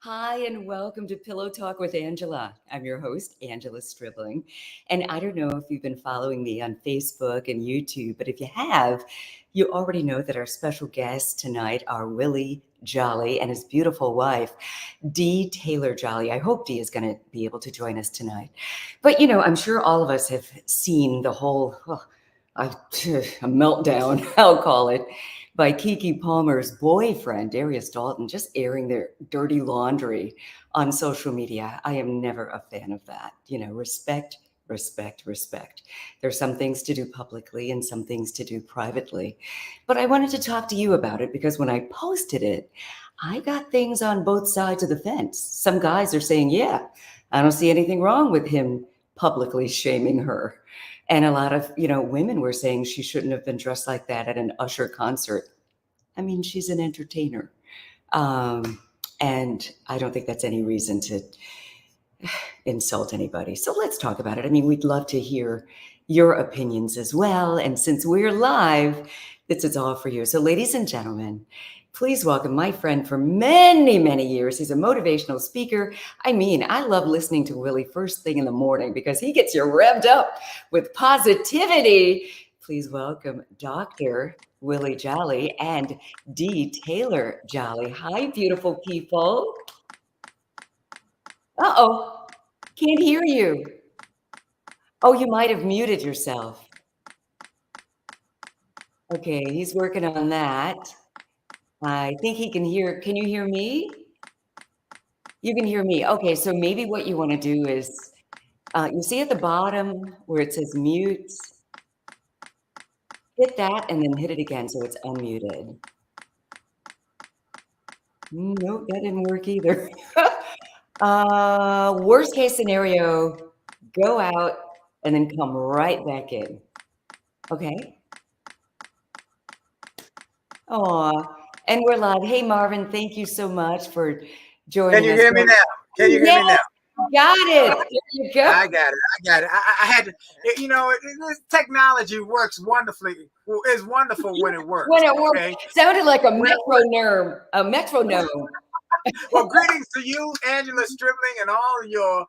Hi, and welcome to Pillow Talk with Angela. I'm your host, Angela Stribling. And I don't know if you've been following me on Facebook and YouTube, but if you have, you already know that our special guests tonight are Willie Jolley and his beautiful wife, Dee Taylor Jolley. I hope Dee is going to be able to join us tonight. But, I'm sure all of us have seen the whole, a meltdown, I'll call it, by Kiki Palmer's boyfriend, Darius Dalton, just airing their dirty laundry on social media. I am never a fan of that. Respect, respect, respect. There's some things to do publicly and some things to do privately. But I wanted to talk to you about it because when I posted it, I got things on both sides of the fence. Some guys are saying, yeah, I don't see anything wrong with him publicly shaming her. And a lot of, women were saying she shouldn't have been dressed like that at an Usher concert. I mean, she's an entertainer. And I don't think that's any reason to insult anybody. So let's talk about it. I mean, we'd love to hear your opinions as well. And since we're live, this is all for you. So, ladies and gentlemen, please welcome my friend for many, many years. He's a motivational speaker. I mean, I love listening to Willie first thing in the morning because he gets you revved up with positivity. Please welcome Dr. Willie Jolley and Dee Taylor Jolley. Hi, beautiful people. Uh-oh, can't hear you. Oh, you might have muted yourself. Okay, he's working on that. I think he can hear. Can you hear me? You can hear me. Okay, so maybe what you want to do is, you see at the bottom where it says mute, hit that and then hit it again so it's unmuted. Nope, that didn't work either. Worst case scenario, go out and then come right back in. Okay? Aw, and we're live. Hey, Marvin, thank you so much for joining us. Can you hear me now? Can you hear me now? Got it. There you go. I got it. I had to, technology works wonderfully. Well, it's wonderful when it works. When it works. Okay? Sounded like a metronome. A metronome. Well, greetings to you, Angela Stribling, and all your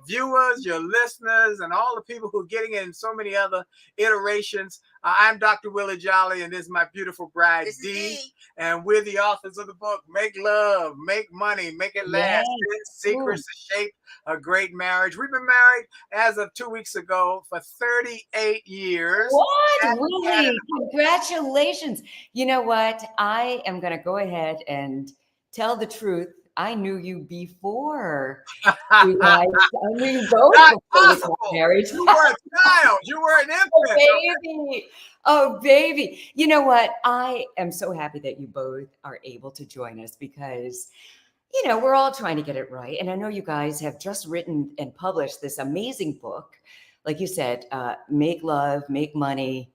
viewers, your listeners, and all the people who are getting in so many other iterations. I'm Dr. Willie Jolley, and this is my beautiful bride, Dee. And we're the authors of the book, Make Love, Make Money, Make It Last, Secrets to Shape a Great Marriage. We've been married as of 2 weeks ago for 38 years. What? Willie, congratulations. You know what? I am going to go ahead and tell the truth. I knew you before. You guys, I knew you both before marriage. You were a child. You were an infant. Oh, baby. Oh, baby. You know what? I am so happy that you both are able to join us because, we're all trying to get it right. And I know you guys have just written and published this amazing book. Like you said, Make Love, Make Money.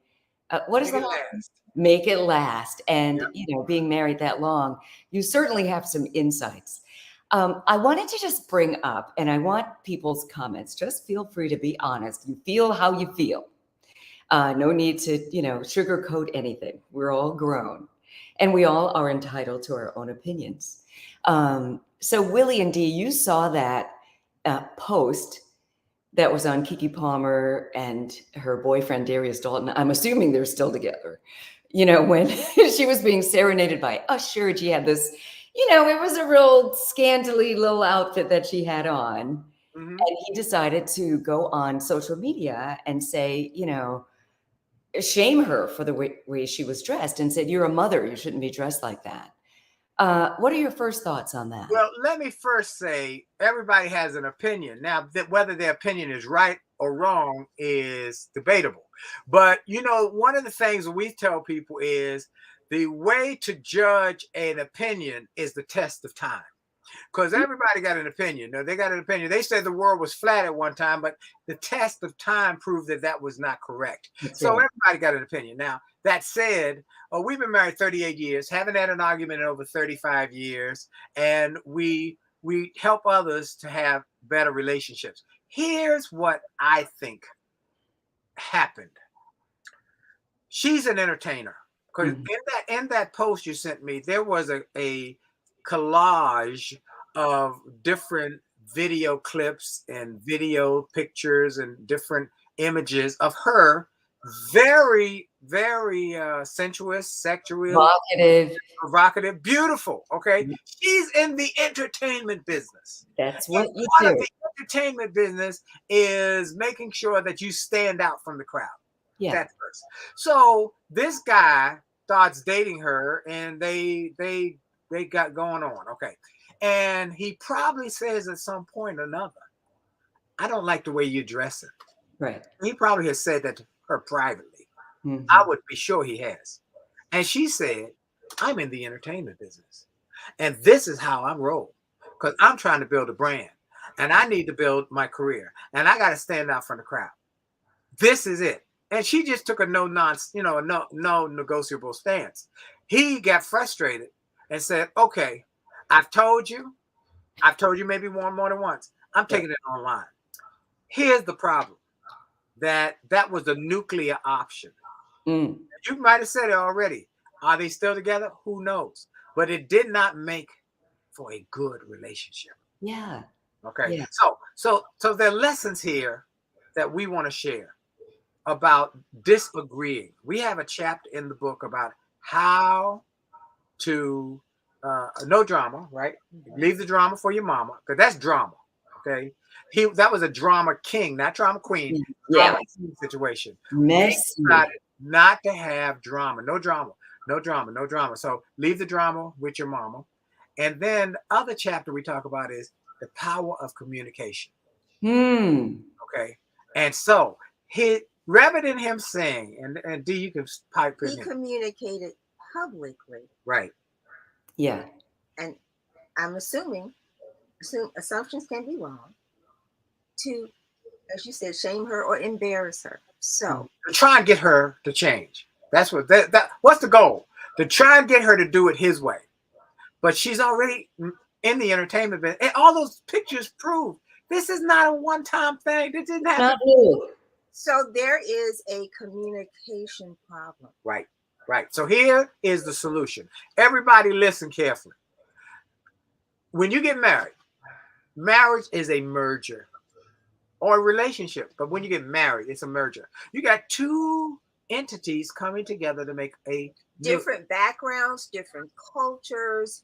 What is the last? Make it last. And, being married that long, you certainly have some insights. I wanted to just bring up, and I want people's comments. Just feel free to be honest. You feel how you feel. No need to, sugarcoat anything. We're all grown. And we all are entitled to our own opinions. So Willie and Dee, you saw that post that was on Kiki Palmer and her boyfriend, Darius Dalton. I'm assuming they're still together. When she was being serenaded by Usher, she had this, it was a real scantily little outfit that she had on. Mm-hmm. And he decided to go on social media and say, shame her for the way she was dressed and said, you're a mother. You shouldn't be dressed like that. What are your first thoughts on that? Well, let me first say everybody has an opinion. Now, whether their opinion is right or wrong is debatable. But, one of the things we tell people is the way to judge an opinion is the test of time. Because everybody got an opinion. No, they got an opinion. They said the world was flat at one time, but the test of time proved that was not correct. So everybody got an opinion. Now, that said, we've been married 38 years, haven't had an argument in over 35 years, and we help others to have better relationships. Here's what I think happened. She's an entertainer. Because in that post you sent me, there was a collage of different video clips and video pictures and different images of her, very, very sensuous, sexual, Vocative. provocative, beautiful. Okay, she's in the entertainment business. That's And what you part of do. the entertainment business is making sure that you stand out from the crowd. Yeah. That's first. So this guy starts dating her, and they got going on. Okay, and he probably says at some point or another, "I don't like the way you're dressing." Right. He probably has said that to her privately. I Mhm. would be sure he has. And she said, "I'm in the entertainment business. And this is how I'm rolled. Because I'm trying to build a brand. And I need to build my career. And I got to stand out from the crowd. This is it." And she just took a no negotiable stance. He got frustrated and said, "Okay, I've told you. I've told you maybe one more than once. I'm Right. taking it online." Here's the problem. That was the nuclear option. Mm. You might have said it already. Are they still together? Who knows? But it did not make for a good relationship. Yeah. Okay. Yeah. So there are lessons here that we want to share about disagreeing. We have a chapter in the book about how to no drama, right? Leave the drama for your mama, because that's drama. Okay. That was a drama king, not drama queen, drama Yeah. king situation. We Messy. decided not to have drama, no drama, no drama, no drama. So leave the drama with your mama. And then the other chapter we talk about is the power of communication. Hmm. Okay. And so rather than him saying, and D, you can pipe in He here. communicated publicly, Right. Yeah. and I'm assumptions can be wrong, to, as you said, shame her or embarrass her. So To try and get her to change. That's that what's the goal? To try and get her to do it his way. But she's already in the entertainment business. And all those pictures prove this is not a one-time thing. This didn't happen. Not new. so there is a communication problem. Right. Right. So here is the solution. Everybody listen carefully. When you get married, marriage is a merger or a relationship. But when you get married, it's a merger. You got two entities coming together to make a Different backgrounds, different cultures,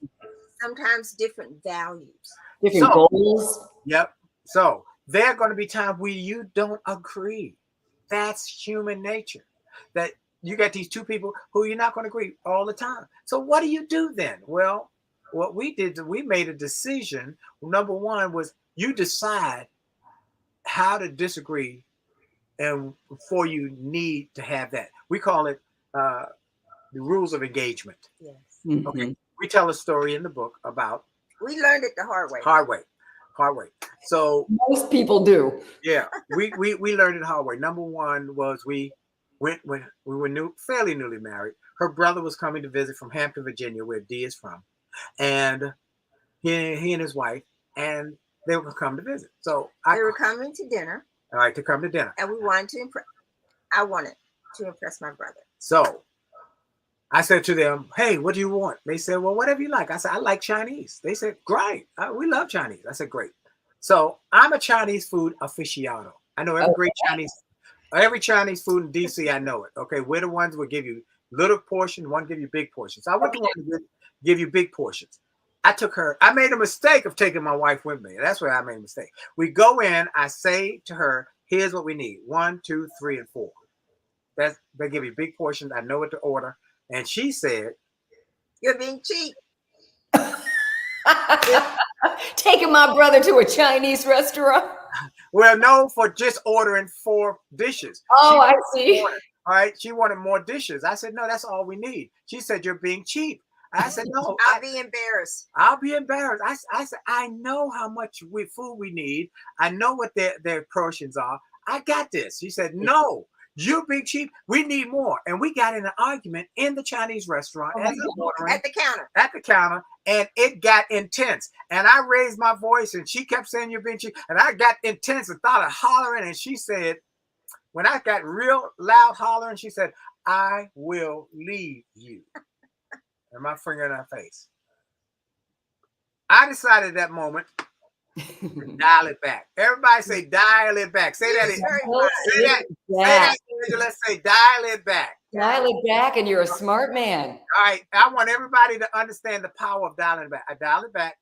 sometimes different values. Different So, goals. yep. So there are going to be times where you don't agree. That's human nature. That you got these two people who you're not going to agree all the time. So what do you do then? Well, what we did, we made a decision. Number one was you decide how to disagree, and before you need to have that. We call it the rules of engagement. Yes. Okay. Mhm. We tell a story in the book about We learned it the hard way. hard way. Hard way. So Most people do. yeah, we learned it the hard way. Number one was we went when we were fairly newly married. Her brother was coming to visit from Hampton, Virginia, where Dee is from, and he and his wife, and they were going to come to visit. So They were coming to dinner, all right, to come to dinner. and we wanted to impress. I wanted to impress my brother. So I said to them, "Hey, what do you want?" They said, "Well, whatever you like." I said, "I like Chinese." They said, "Great, we love Chinese." I said, "Great." So I'm a Chinese food aficionado. I know every Chinese food in DC. I know it. Okay, we're the ones who give you little portion, one give you big portions. So I went to one to give you big portions. I took her. I made a mistake of taking my wife with me. That's where I made a mistake. We go in. I say to her, "Here's what we need: 1, 2, 3, and 4." They give you big portions. I know what to order. And she said, You're being cheap. Taking my brother to a Chinese restaurant. "Well, no, for just ordering 4 dishes." Oh, I see. All right. She wanted more dishes. I said, "No, that's all we need." She said, "You're being cheap." I said, "No, I'll be embarrassed. I'll be embarrassed." I said, "I know how much food we need. I know what their portions are. I got this." She said, "No, you're being cheap. We need more." And we got in an argument in the Chinese restaurant as I'm ordering At the counter. at the counter, and it got intense. And I raised my voice, and she kept saying, "You're being cheap." And I got intense and started hollering. And she said, when I got real loud hollering, she said, "I will leave you." And my finger in her face. I decided at that moment to dial it back. Everybody say dial it back. Say that. Say that. Say that. Let's say dial it back. Dial it back, and you're a smart man. All right. I want everybody to understand the power of dialing it back. I dialed it back.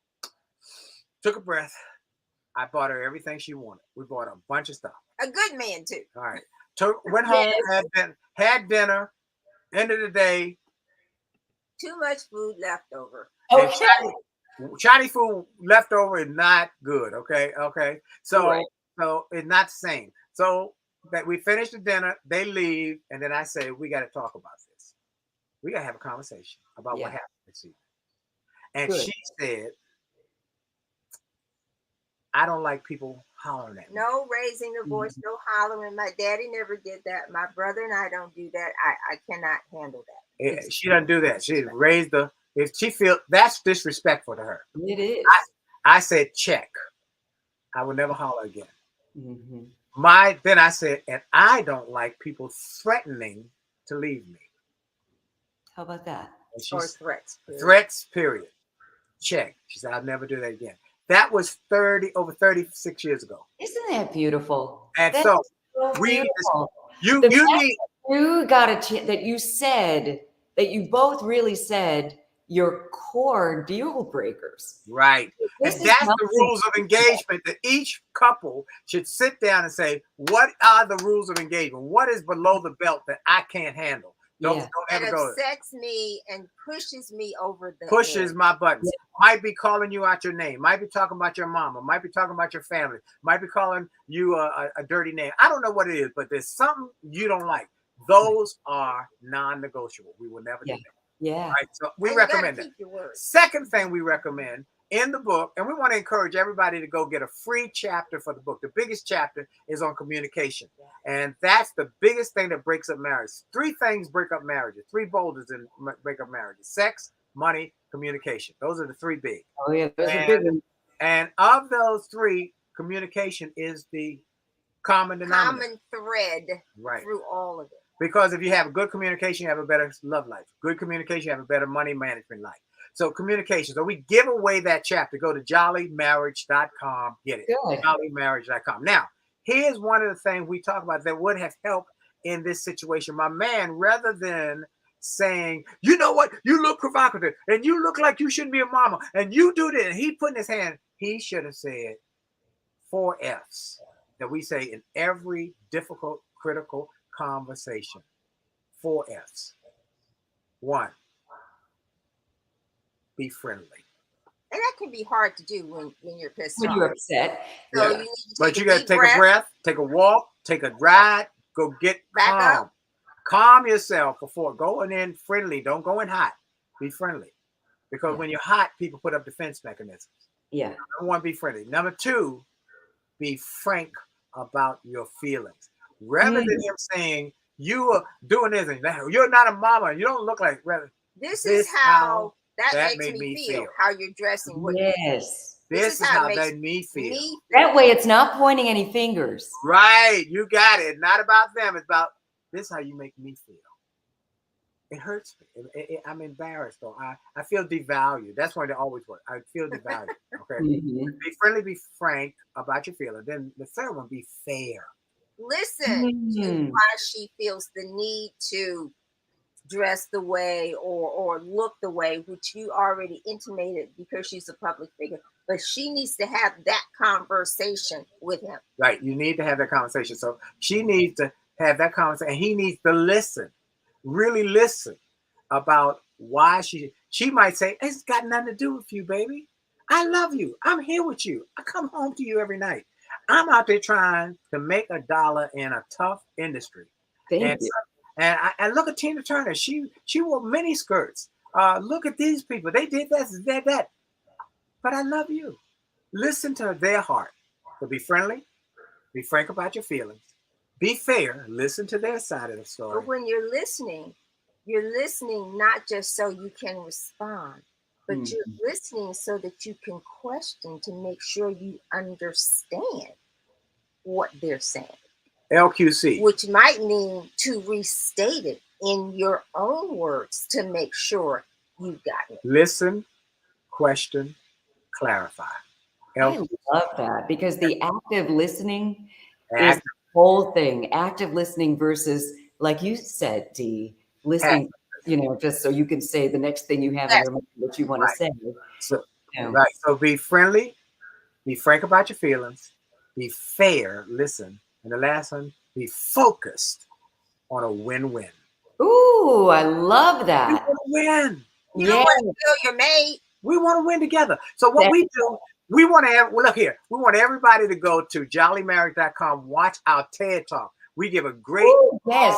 Took a breath. I bought her everything she wanted. We bought a bunch of stuff. A good man too. All right. Went home, had dinner. End of the day. Too much food left over. Okay. Chinese food left over is not good. Okay. So it's not the same. So that we finish the dinner, they leave, and then I say, we got to talk about this. We got to have a conversation about what happened this evening. And she said, I don't like people hollering at me. No raising the voice, no hollering. My daddy never did that. My brother and I don't do that. I cannot handle that. She doesn't do that. She raised the, if she feels that's disrespectful to her. It is. I said, check. I will never holler again. Mm-hmm. Then I said, and I don't like people threatening to leave me. How about that? Or threats. Threats, period. Check. She said, I'll never do that again. That was over 36 years ago. Isn't that beautiful? And That's so beautiful. you need. You got that you said that you both really said your core deal breakers. Right. And that's the rules of engagement that each couple should sit down and say, what are the rules of engagement? What is below the belt that I can't handle? Don't ever go. It upsets me and pushes me over the pushes my buttons. Might be calling you out your name. Might be talking about your mama. Might be talking about your family. Might be calling you a dirty name. I don't know what it is, but there's something you don't like. Those are non-negotiable. We will never do that. Yeah. Right. So we recommend that. Second thing we recommend in the book, and we want to encourage everybody to go get a free chapter for the book. The biggest chapter is on communication. And that's the biggest thing that breaks up marriage. 3 things break up marriages. 3 boulders in break up marriages: sex, money, communication. Those are the 3 big. Oh yeah, those are big ones. And of those 3, communication is the common denominator. Common thread through all of it. Because if you have good communication, you have a better love life. Good communication, you have a better money management life. So communication. So we give away that chapter. Go to jollymarriage.com. Get it. Good. Jollymarriage.com. Now, here's one of the things we talk about that would have helped in this situation. My man, rather than saying, you know what, you look provocative and you look like you shouldn't be a mama and you do this, and he put in his hand, he should have said 4 F's that we say in every difficult, critical conversation. 4 F's. 1, be friendly. And that can be hard to do when you're pissed off. When you're upset. So but you got to take a breath, take a walk, take a ride, go get calm. Calm yourself before going in friendly. Don't go in hot. Be friendly. Because when you're hot, people put up defense mechanisms. Yeah. Number 1, be friendly. Number 2, be frank about your feelings. Rather than him saying, you are doing this and that, you're not a mama, you don't look like, rather, this is how that makes me feel. How you're dressing. Yes. This is how that made me feel. That way it's not pointing any fingers. Right. You got it. Not about them. It's about this is how you make me feel. It hurts me. I'm embarrassed though. I feel devalued. That's why they always work. I feel devalued. Okay. Be friendly, be frank about your feelings. Then the third one, be fair. Listen to why she feels the need to dress the way or look the way, which you already intimated because she's a public figure. But she needs to have that conversation with him. Right. You need to have that conversation. So she needs to have that conversation. And he needs to listen. Really listen about why she might say, it's got nothing to do with you, baby. I love you. I'm here with you. I come home to you every night. I'm out there trying to make $1 in a tough industry. And look at Tina Turner. She wore mini skirts. Look at these people. They did that. But I love you. Listen to their heart. So be friendly. Be frank about your feelings. Be fair. Listen to their side of the story. But when you're listening not just so you can respond, but you're listening so that you can question to make sure you understand what they're saying. LQC. Which might mean to restate it in your own words to make sure you got it. Listen, question, clarify. I love that, because the active listening is Act, the whole thing. Active listening versus, like you said, Dee, act, listening, just so you can say the next thing you have in Yes. your mind that you want to right. say. So, You know. right. So be friendly, be frank about your feelings, be fair, listen. And the last one, be focused on a win-win. Ooh, I love We that. want to win. You don't Yeah, want to kill your mate. We want to win together. So what that, we do, we want to have, well, look here, we want everybody to go to jollymarriage.com, watch our TED Talk. We give a great, ooh, yes.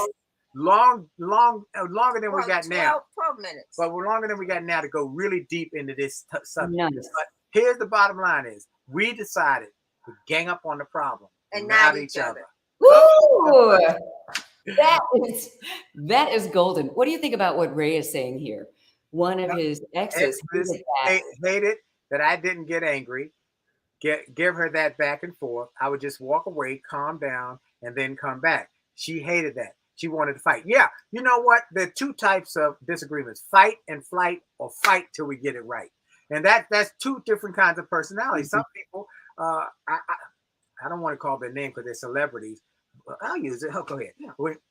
longer than we Well, got 12, now. 12 minutes. But we're longer than we got now to go really deep into this subject. Nice. But here's the bottom line is, we decided to gang up on the problem And not each other. Woo! That is golden. What do you think about what Ray is saying here? One of his exes hated that. Hated that I didn't get angry, give her that back and forth. I would just walk away, calm down, and then come back. She hated that. She wanted to fight. Yeah, you know what? There are two types of disagreements: fight and flight, or fight till we get it right. And that's two different kinds of personalities. Some people, I don't want to call their name because they're celebrities. Well, I'll use it. Oh, go ahead.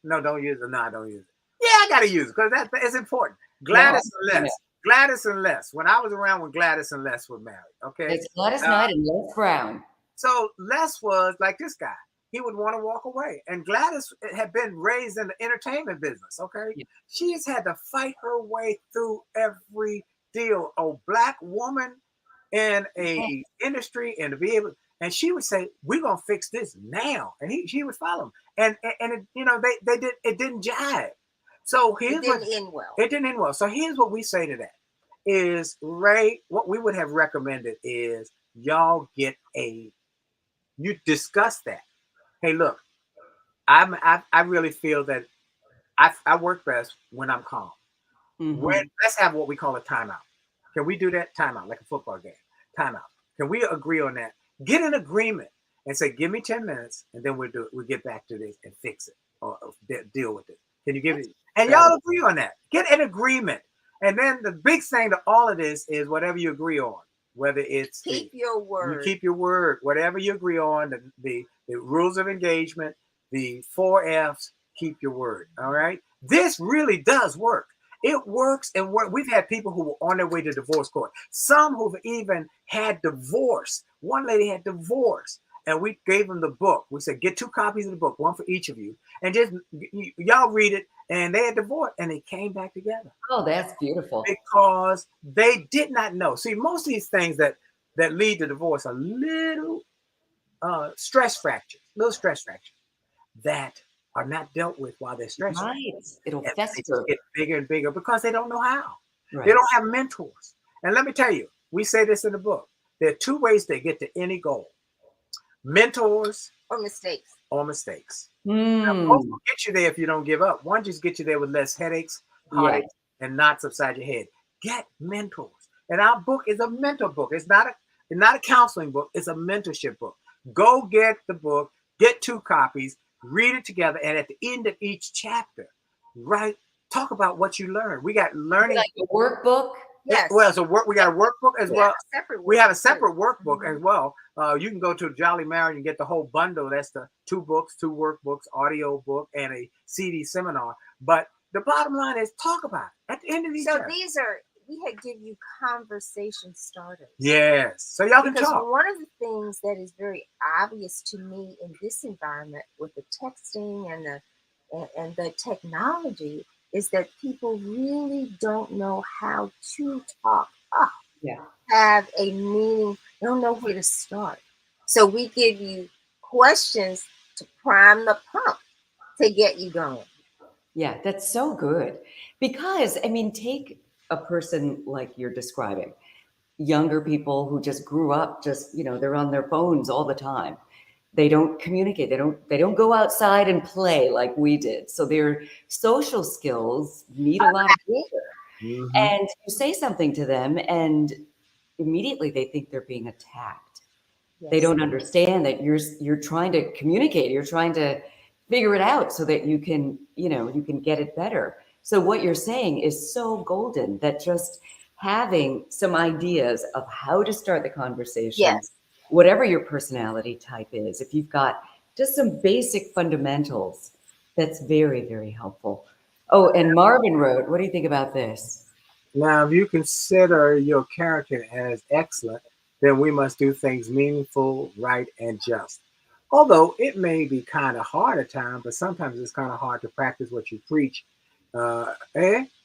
No, don't use it. No, I don't use it. Yeah, I gotta use it because it's important. Gladys and Les. Gladys and Les. When I was around when Gladys and Les were married, okay. It's Gladys Knight and Les Brown. So Les was like this guy. He would want to walk away. And Gladys had been raised in the entertainment business, okay? Yeah. She has had to fight her way through every deal. A black woman in a industry, and to be able, and she would say, "We're gonna fix this now," and she would follow him. And it, they did, it didn't jive. So here's It didn't end well. It didn't end well. So here's what we say to that is, Ray, what we would have recommended is y'all you discuss that. Hey, look, I really feel that I work best when I'm calm. Mm-hmm. Let's have what we call a timeout. Can we do that? Timeout, like a football game. Timeout. Can we agree on that? Get an agreement and say, give me 10 minutes, and then we'll get back to this and fix it or deal with it. Can you give it? And y'all agree on that. Get an agreement. And then the big thing to all of this is whatever you agree on, whether it's keep your word. You keep your word. Whatever you agree on, the rules of engagement, the 4 F's, keep your word. All right. This really does work. It works, and we've had people who were on their way to divorce court. Some who've even had divorce. One lady had divorce, and we gave them the book. We said, get 2 copies of the book, one for each of you, and just y'all read it. And they had divorced, and they came back together. Oh, that's beautiful. Because they did not know. See, most of these things that lead to divorce are little stress fractures that are not dealt with while they're stressed. Right. It'll and fester. They get bigger and bigger because they don't know how. Right. They don't have mentors. And let me tell you, we say this in the book. There are 2 ways to get to any goal: mentors or mistakes. Now, both will get you there if you don't give up. One just get you there with less headaches, heartaches, and knots upside your head. Get mentors. And our book is a mentor book. It's not a counseling book. It's a mentorship book. Go get the book, get 2 copies, read it together, and at the end of each chapter, talk about what you learned. We got learning. Like a workbook? Yes. Well, we got a workbook as well. We have a separate workbook Mm-hmm. as well. You can go to Jolley Marriage and get the whole bundle. That's the 2 books, 2 workbooks, audio book, and a CD seminar. But the bottom line is talk about it at the end of these. So we had give you conversation starters. Yes. So y'all can because talk. One of the things that is very obvious to me in this environment with the texting and the technology is that people really don't know how to talk up. Yeah. Have a meaning. They don't know where to start. So we give you questions to prime the pump to get you going. Yeah, that's so good. Because, I mean, take a person like you're describing, younger people who just grew up, they're on their phones all the time. They don't communicate. They don't go outside and play like we did. So their social skills need a lot of work. Mm-hmm. And you say something to them and immediately they think they're being attacked. Yes. They don't understand that you're trying to communicate. You're trying to figure it out so that you can get it better. So what you're saying is so golden, that just having some ideas of how to start the conversation, Yes. whatever your personality type is, if you've got just some basic fundamentals, that's very, very helpful. Oh, and Marvin wrote, what do you think about this? Now, if you consider your character as excellent, then we must do things meaningful, right, and just. Although it may be kind of hard at times, but sometimes it's kind of hard to practice what you preach.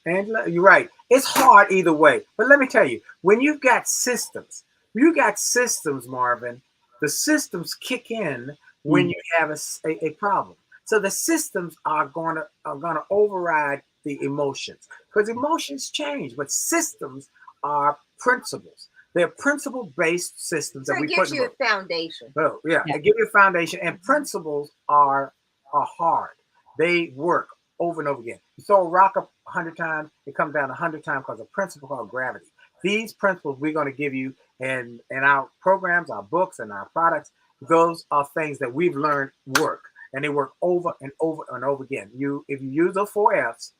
Angela, you're right. It's hard either way. But let me tell you, when you got systems, Marvin, the systems kick in when Mm. you have a problem. So the systems are gonna override the emotions because emotions change, but systems are principles. They're principle-based systems So that it we put gives in you the a book. foundation. Oh, yeah, Yeah. they give you a foundation, and principles are hard. They work over and over again. You throw a rock up 100 times, it comes down 100 times because of a principle called gravity. These principles we're going to give you in our programs, our books, and our products. Those are things that we've learned work, and they work over and over and over again. If you use those 4 F's,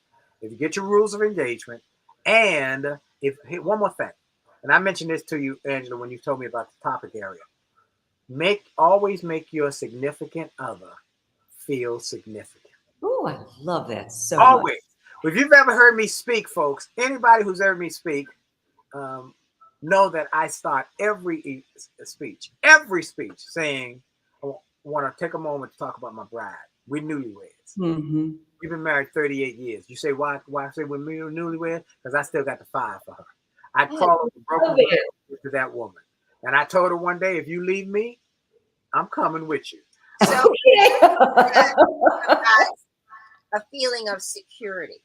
if you get your rules of engagement, and if one more thing, and I mentioned this to you, Angela, when you told me about the topic area. Always make your significant other feel significant. Oh, I love that so much. Always. If you've ever heard me speak, folks, anybody who's heard me speak, um, know that I start every speech saying, I want to take a moment to talk about my bride. We're newlyweds. Hmm. We've been married 38 years. You say, why I say we're newlyweds? Because I still got the fire for her. I I crawl over broken love glass it. to that woman. And I told her one day, if you leave me, I'm coming with you. So Okay. that provides a feeling of security.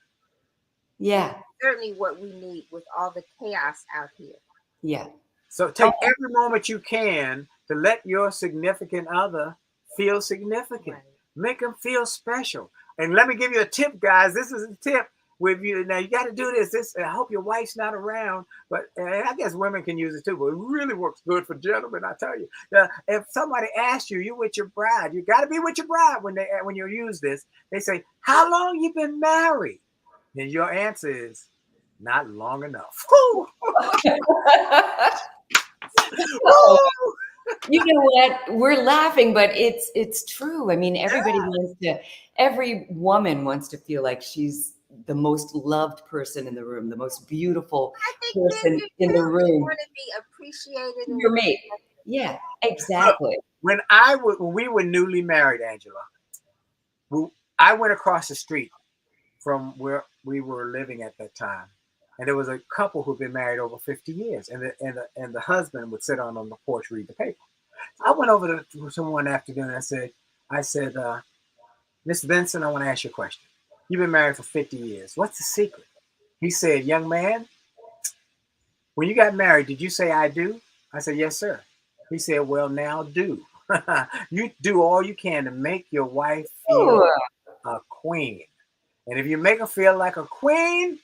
Yeah, Certainly what we need with all the chaos out here. yeah. So Oh, take every moment you can to let your significant other feel significant. Right. Make them feel special. And let me give you a tip, guys. This is a tip with you. Now you got to do this. I hope your wife's not around, but I guess women can use it too. But it really works good for gentlemen. I tell you. If somebody asks you, you with your bride, you got to be with your bride when you use this. They say, "How long you been married?" And your answer is, "Not long enough." oh, Woo! you know what? We're laughing, but it's true. I mean, Yeah. every woman wants to feel like she's the most loved person in the room, the most beautiful I think men person do in the too. They room. want to be appreciated and Your mate. Yeah, Look, exactly. when we were newly married, Angela, we, I went across the street from where we were living at that time, and there was a couple who'd been married over 50 years, and the husband would sit on the porch read the paper. I went over to someone one afternoon. And I said, Mr. Benson, I want to ask you a question. You've been married for 50 years. What's the secret? He said, young man, when you got married, did you say I do? I said, yes, sir. He said, well, now do. You do all you can to make your wife feel Ooh, a queen. And if you make her feel like a queen,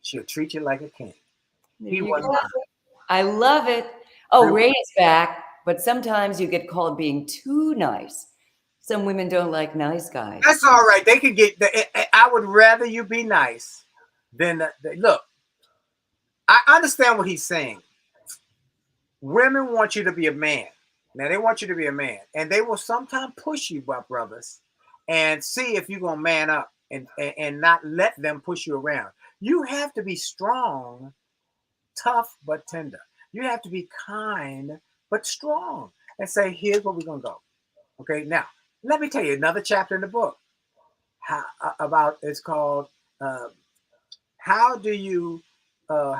she'll treat you like a king. there He you was go. mine. I love it. Oh, Ray is back, but sometimes you get called being too nice. Some women don't like nice guys. That's all right. They could get. I would rather you be nice than look. I understand what he's saying. Women want you to be a man. Now they want you to be a man, and they will sometimes push you, my brothers, and see if you're gonna man up and not let them push you around. You have to be strong, tough but tender. You have to be kind but strong, and say, "Here's where we're gonna go." Okay. Now let me tell you another chapter in the book. About it's called "How do you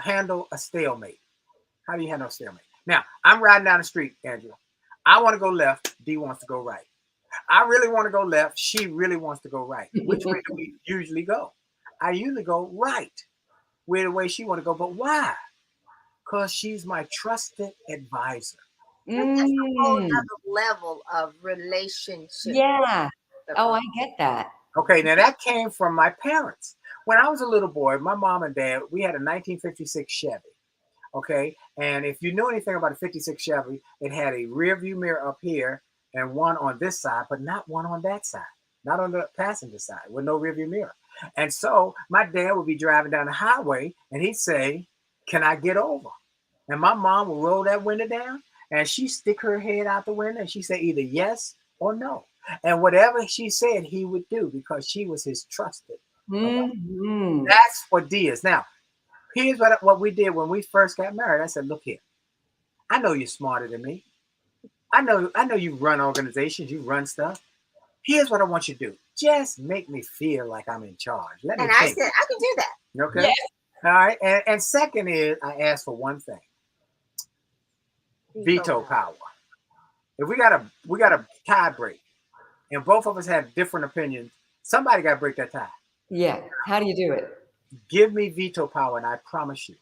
handle a stalemate?" How do you handle a stalemate? Now, I'm riding down the street, Angela. I want to go left. D wants to go right. I really want to go left. She really wants to go right. Which way do we usually go? I usually go right, where the way she want to go. But why? Because she's my trusted advisor. that's a whole Mm, other level of relationship. yeah. Oh, I get that. Okay, now that came from my parents. When I was a little boy, my mom and dad, we had a 1956 Chevy. Okay, and if you knew anything about a 56 Chevy, it had a rear view mirror up here and one on this side, but not one on that side, not on the passenger side with no rear view mirror. And so my dad would be driving down the highway and he'd say, Can I get over? And my mom will roll that window down and she stick her head out the window and she said either yes or no. And whatever she said, he would do because she was his trusted. Mm-hmm. That's what D is. Now, here's what we did when we first got married. I said, look here, I know you're smarter than me. I know you run organizations, you run stuff. Here's what I want you to do. Just make me feel like I'm in charge. Let me And I said, I can do that. Okay. Yes. All right. And second is I asked for one thing. Veto power. If we got a tie break and both of us have different opinions, somebody got to break that tie. Yeah. How do you do it? Give me veto power, and I promise you,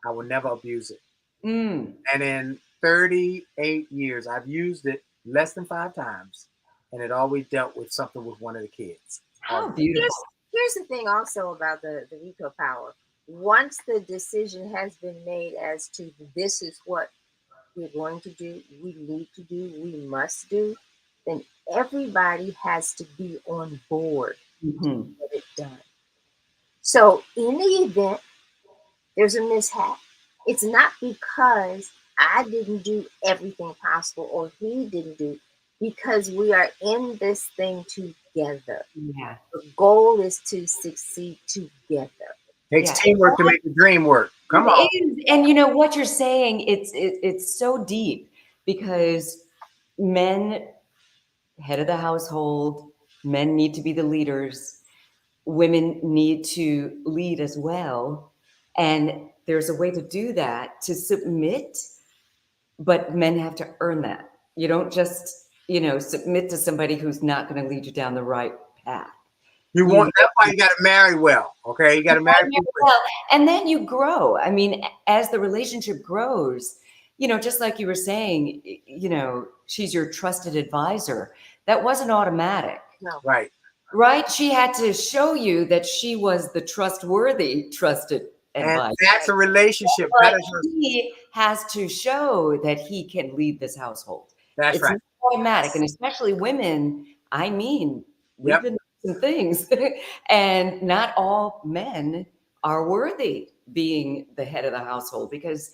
I will never abuse it. Mm. And in 38 years, I've used it less than 5 times, and it always dealt with something with one of the kids. How beautiful. Here's the thing also about the veto power. Once the decision has been made as to this is what we're going to do, we need to do, we must do, then everybody has to be on board to get it done. So in the event there's a mishap, it's not because I didn't do everything possible or he didn't do, because we are in this thing together. Yeah. The goal is to succeed together. Takes teamwork to make the dream work. Come on. And you know what you're saying, it's so deep because men, head of the household, men need to be the leaders. Women need to lead as well. And there's a way to do that, to submit, but men have to earn that. You don't just, submit to somebody who's not going to lead you down the right path. That's why you got to marry well. Okay. You got to marry well. And then you grow. I mean, as the relationship grows, just like you were saying, she's your trusted advisor. That wasn't automatic. No. Right. Right? She had to show you that she was the trusted advisor. And that's a relationship. He has to show that he can lead this household. That's right. It's not automatic. And especially women, we've been some things. And not all men are worthy being the head of the household because,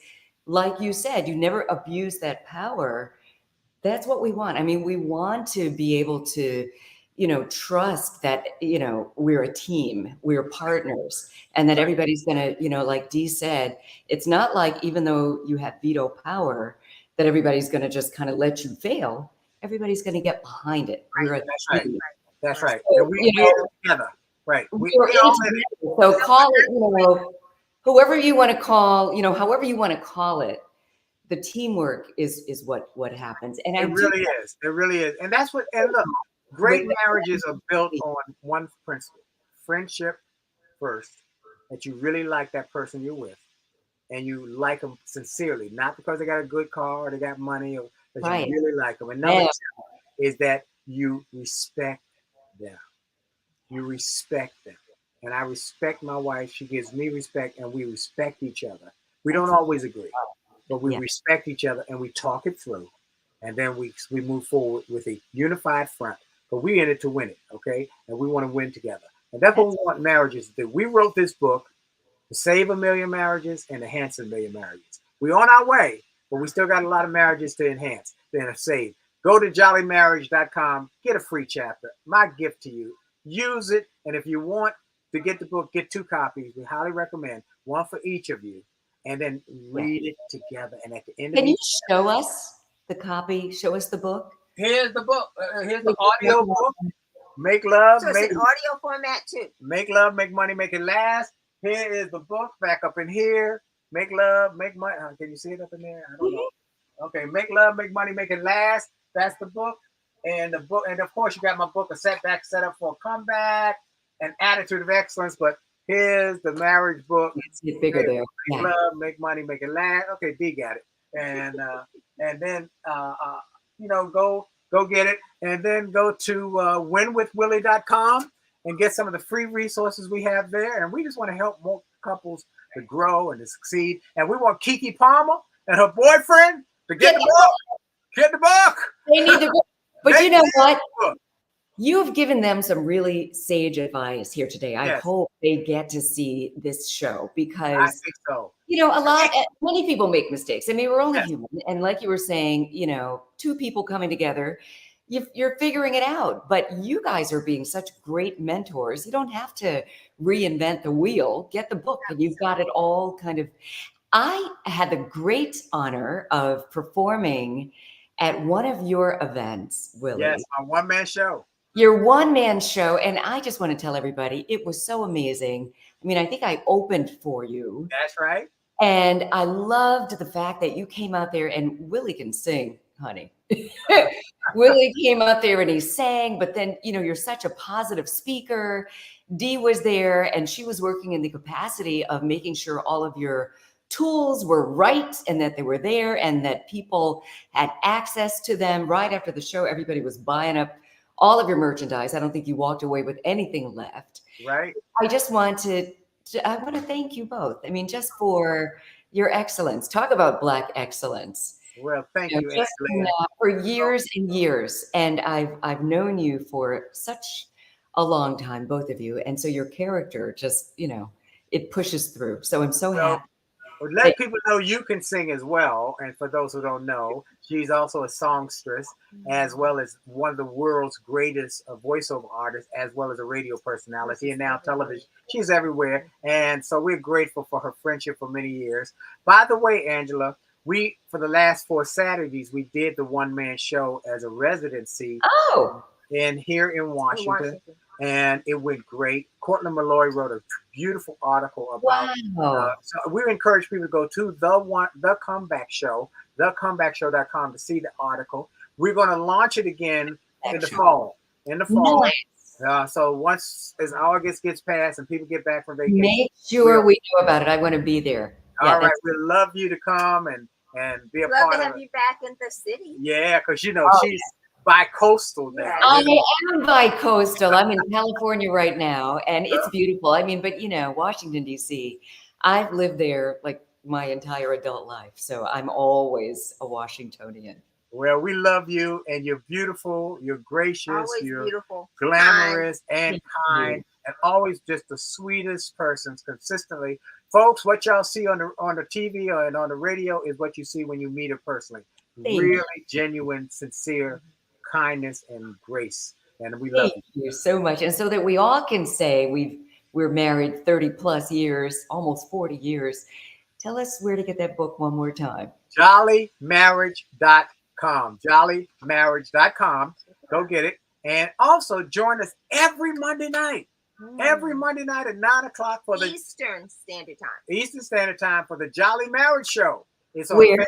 like you said, you never abuse that power. That's what we want. I mean, we want to be able to, trust that, we're a team, we're partners, and that everybody's going to, like Dee said, it's not like even though you have veto power, that everybody's going to just kind of let you fail. Everybody's going to get behind it. Right. That's right. So, and we all together. Right. So call it, whoever you want to call, however you want to call it, the teamwork is what happens. And it really is. And that's what, and look, great marriages are built on one principle: friendship first, that you really like that person you're with and you like them sincerely, not because they got a good car or they got money, or that you really like them. And number two is that you respect them. You respect them. And I respect my wife. She gives me respect, and we respect each other. We don't always agree, but we respect each other and we talk it through. And then we move forward with a unified front. But we in it to win it, okay? And we want to win together. And that's what we want marriages to do. We wrote this book to save 1 million marriages and enhance 1 million marriages. We're on our way, but we still got a lot of marriages to enhance, to save. Go to jolleymarriage.com, get a free chapter. My gift to you. Use it. And if you want to get the book, get 2 copies. We highly recommend one for each of you. And then read it together. And at the end Can you show us the copy? Show us the book? Here's the book. Here's the audio book. Make love. So it's an audio format too. Make love, make money, make it last. Here is the book back up in here. Make love, make money. Can you see it up in there? I don't know. Okay, make love, make money, make it last. That's the book. And the book, and of course, you got my book, A Setback Set Up for a Comeback, An Attitude of Excellence. But here's the marriage book. It's bigger there. Make love, make money, make it last. Okay, D got it. And then go get it, and then go to winwithwillie.com and get some of the free resources we have there. And we just want to help more couples to grow and to succeed. And we want Keke Palmer and her boyfriend to get the book. Get the book. They need the book. But you know what? you've given them some really sage advice here today. I Yes, hope they get to see this show I because, think so. many people make mistakes. I mean, we're only Yes, human. And like you were saying, two people coming together, you're figuring it out. But you guys are being such great mentors. You don't have to reinvent the wheel. Get the book, and you've got it all kind of. I had the great honor of performing at one of your events, yes, Willie. a one-man show. Your one man show. And I just want to tell everybody, it was so amazing. I mean, I think I opened for you. That's right. And I loved the fact that you came out there, and Willie can sing, honey. Willie came out there and he sang, but then, you're such a positive speaker. Dee was there and she was working in the capacity of making sure all of your tools were right and that they were there and that people had access to them. Right after the show, everybody was buying up all of your merchandise. I don't think you walked away with anything left. Right. I just want I want to thank you both. I mean, just for your excellence. Talk about Black excellence. Well, thank you, Just Angela. for years and years, and I've known you for such a long time, both of you, and so your character just it pushes through. So I'm so So, happy. let people know you can sing as well. And for those who don't know, she's also a songstress, as well as one of the world's greatest voiceover artists, as well as a radio personality, and now television. She's everywhere. And so we're grateful for her friendship for many years. By the way, Angela, for the last 4 Saturdays, we did the one-man show as a residency Oh, here in Washington. And it went great. Cortland Malloy wrote a beautiful article about. wow! So we encourage people to go to the Comeback Show, thecomebackshow.com to see the article. We're going to launch it again in the fall. Nice. So once as August gets past and people get back from vacation, Make sure we know about it. I want to be there. all right, we'd love you to come and be a Love part to of have it. you back in the city. Yeah, because Oh, she's bi-coastal now. Yeah. I am bi-coastal. I'm in California right now, and it's beautiful. I mean, but Washington, D.C., I've lived there like my entire adult life. So I'm always a Washingtonian. Well, we love you, and you're beautiful, you're gracious, Always you're beautiful, glamorous and Thank kind, you. and always just the sweetest persons consistently. Folks, what y'all see on the TV and on the radio is what you see when you meet her personally. Thank Really genuine, sincere kindness and grace. And we love Thank you so much. And so that we all can say we're married 30 plus years, almost 40 years. Tell us where to get that book one more time. JolleyMarriage.com. JolleyMarriage.com. Go get it. And also join us every Monday night. Every Monday night at 9 o'clock for the Eastern Standard Time for the Jolley Marriage Show. It's on Where?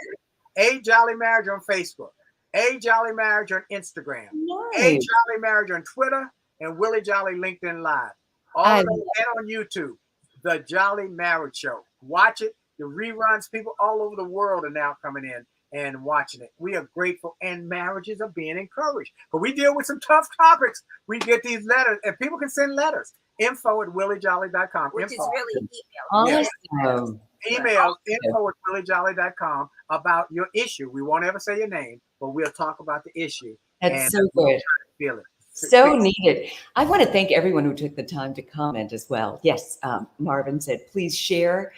A Jolley Marriage on Facebook, A Jolley Marriage on Instagram, A Nice. Jolley Marriage on Twitter, and Willie Jolley LinkedIn Live. All I of them and on YouTube. The Jolley Marriage Show. Watch it. The reruns, people all over the world are now coming in and watching it. We are grateful, and marriages are being encouraged. But we deal with some tough topics. We get these letters, and people can send letters. info@williejolly.com. which is really email. Yes. Awesome. Email info@williejolly.com about your issue. We won't ever say your name, but we'll talk about the issue. That's so good. Feel it. So needed. I want to thank everyone who took the time to comment as well. Yes, Marvin said, please share.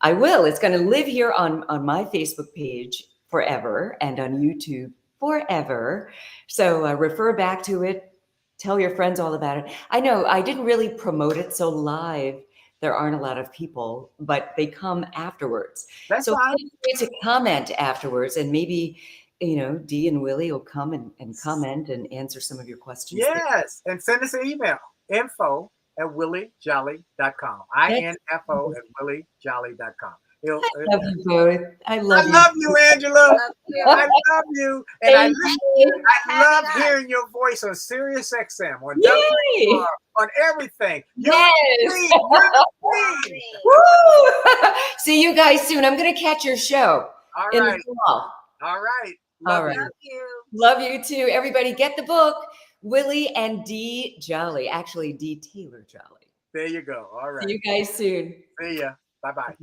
I will. It's going to live here on my Facebook page forever and on YouTube forever. So refer back to it. Tell your friends all about it. I know I didn't really promote it so live. There aren't a lot of people, but they come afterwards. That's so fine. feel free to comment afterwards, and maybe Dee and Willie will come and comment and answer some of your questions. Yes, and send us an email, info@williejolly.com. info@williejolly.com. I love you both. I love you, Angela. I love you. And I love hearing your voice on Sirius XM, on WWR, on everything. Yes. Woo! See you guys soon. I'm going to catch your show in the fall. All right. Love you. Love you too. Everybody get the book, Willie and Dee Jolley. Actually, Dee Taylor Jolley. There you go. All right. See you guys soon. See ya. Bye-bye.